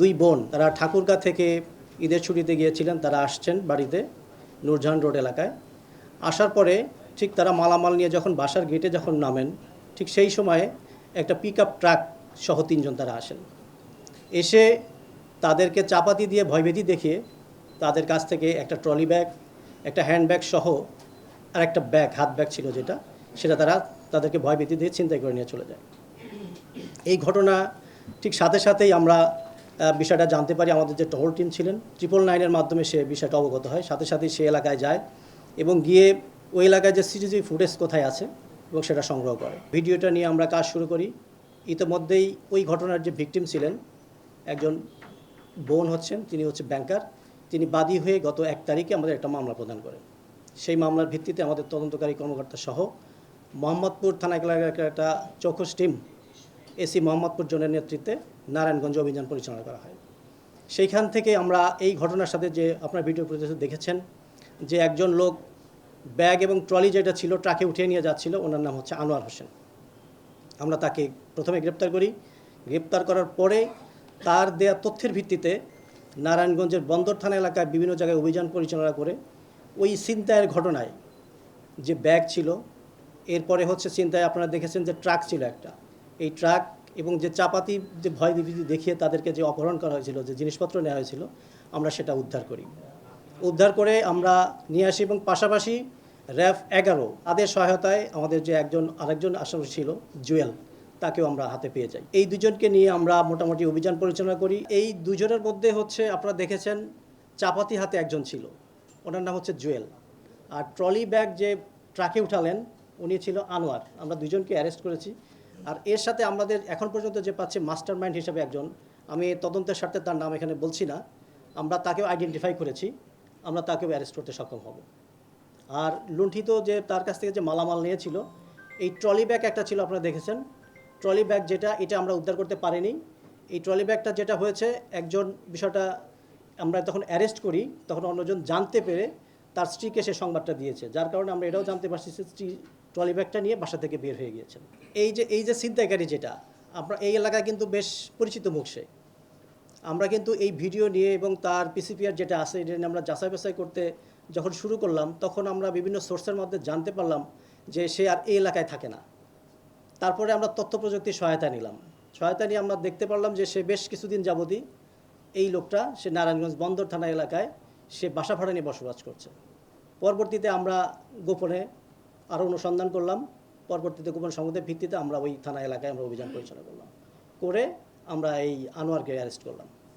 দুই বোন তারা ঠাকুরগাঁ থেকে ঈদের ছুটিতে গিয়েছিলেন। তারা আসছেন বাড়িতে নূরজাহান রোড এলাকায়। আসার পরে ঠিক তারা মালামাল নিয়ে যখন বাসার গেটে যখন নামেন, ঠিক সেই সময়ে একটা পিকআপ ট্রাক সহ তিনজন তারা আসেন। এসে তাদেরকে চাপাতি দিয়ে ভয়ভীতি দেখিয়ে তাদের কাছ থেকে একটা ট্রলি ব্যাগ, একটা হ্যান্ডব্যাগ সহ আর একটা ব্যাগ, হাত ব্যাগ ছিল যেটা, সেটা তারা তাদেরকে ভয়ভীতি দিয়ে ছিনতাই করে নিয়ে চলে যায়। এই ঘটনা ঠিক সাথে সাথেই আমরা বিষয়টা জানতে পারি। আমাদের যে টহল টিম ছিলেন 999-এর মাধ্যমে সে বিষয়টা অবগত হয়। সাথে সাথেই সে এলাকায় যায় এবং গিয়ে ওই এলাকায় যে সিসিটিভি ফুটেজ কোথায় আছে এবং সেটা সংগ্রহ করে। ভিডিওটা নিয়ে আমরা কাজ শুরু করি। ইতিমধ্যেই ওই ঘটনার যে ভিকটিম ছিলেন একজন বোন হচ্ছেন, তিনি হচ্ছে ব্যাংকার। তিনি বাদী হয়ে গত 1 তারিখে আমাদের একটা মামলা প্রদান করেন। সেই মামলার ভিত্তিতে আমাদের তদন্তকারী কর্মকর্তা সহ মোহাম্মদপুর থানা এলাকার একটা চৌকস টিম এসি মোহাম্মদপুর জোনের নেতৃত্বে নারায়ণগঞ্জ অভিযান পরিচালনা করা হয়। সেইখান থেকে আমরা এই ঘটনার সাথে যে আপনার ভিডিও প্রতিবেদন দেখেছেন যে একজন লোক ব্যাগ এবং ট্রলি যেটা ছিল ট্রাকে উঠিয়ে নিয়ে যাচ্ছিল, ওনার নাম হচ্ছে আনোয়ার হোসেন। আমরা তাকে প্রথমে গ্রেপ্তার করি। গ্রেপ্তার করার পরে তার দেয়া তথ্যের ভিত্তিতে নারায়ণগঞ্জের বন্দর থানা এলাকায় বিভিন্ন জায়গায় অভিযান পরিচালনা করে ওই ছিনতাইয়ের ঘটনায় যে ব্যাগ ছিল, এরপরে হচ্ছে ছিনতাই আপনারা দেখেছেন যে ট্রাক ছিল একটা, এই ট্রাক এবং যে চাপাতি যে ভয় বিভীতি দেখিয়ে তাদেরকে যে অপহরণ করা হয়েছিল, যে জিনিসপত্র নেওয়া হয়েছিল, আমরা সেটা উদ্ধার করি। উদ্ধার করে আমরা নিয়ে আসি এবং পাশাপাশি RAF 11 তাদের সহায়তায় আমাদের যে আরেকজন আসামি ছিল জুয়েল, তাকেও আমরা হাতে পেয়ে যাই। এই দুজনকে নিয়ে আমরা মোটামুটি অভিযান পরিচালনা করি। এই দুজনের মধ্যে হচ্ছে আপনারা দেখেছেন চাপাতি হাতে একজন ছিল, ওনার নাম হচ্ছে জুয়েল। আর ট্রলি ব্যাগ যে ট্রাকে উঠালেন উনি ছিল আনোয়ার। আমরা দুজনকে অ্যারেস্ট করেছি। আর এর সাথে আমাদের এখন পর্যন্ত যে পাচ্ছে মাস্টার মাইন্ড হিসেবে একজন, আমি তদন্তের স্বার্থে তার নাম এখানে বলছি না, আমরা তাকেও আইডেন্টিফাই করেছি, আমরা তাকেও অ্যারেস্ট করতে সক্ষম হব। আর লুণ্ঠিত যে তার কাছ থেকে যে মালামাল নিয়েছিল, এই ট্রলি ব্যাগ একটা ছিল আপনারা দেখেছেন। ট্রলি ব্যাগ যেটা, এটা আমরা উদ্ধার করতে পারিনি। এই ট্রলি ব্যাগটা যেটা হয়েছে, একজন বিষয়টা আমরা তখন অ্যারেস্ট করি, তখন অন্যজন জানতে পেরে তার স্ত্রীকে সে সংবাদটা দিয়েছে, যার কারণে আমরা এটাও জানতে পারছি যে স্ত্রী ট্রলি ব্যাগটা নিয়ে বাসা থেকে বের হয়ে গিয়েছেন। এই যে ছিনতাইকারী যেটা, আমরা এই এলাকায় কিন্তু বেশ পরিচিত মুখ সে। আমরা কিন্তু এই ভিডিও নিয়ে এবং তার পিসিপিআর যেটা আছে এটা নিয়ে আমরা যাচাই বাছাই করতে যখন শুরু করলাম, তখন আমরা বিভিন্ন সোর্সের মধ্যে জানতে পারলাম যে সে আর এই এলাকায় থাকে না। তারপরে আমরা তথ্য প্রযুক্তির সহায়তা নিলাম। সহায়তা নিয়ে আমরা দেখতে পারলাম যে সে বেশ কিছুদিন যাবতই এই লোকটা সে নারায়ণগঞ্জ বন্দর থানা এলাকায় সে বাসা ভাড়া নিয়ে বসবাস করছে। পরবর্তীতে আমরা গোপনে আরও অনুসন্ধান করলাম। পরবর্তীতে গোপন সংবাদের ভিত্তিতে আমরা ওই থানা এলাকায় আমরা অভিযান পরিচালনা করলাম, করে আমরা এই আনোয়ারকে অ্যারেস্ট করলাম।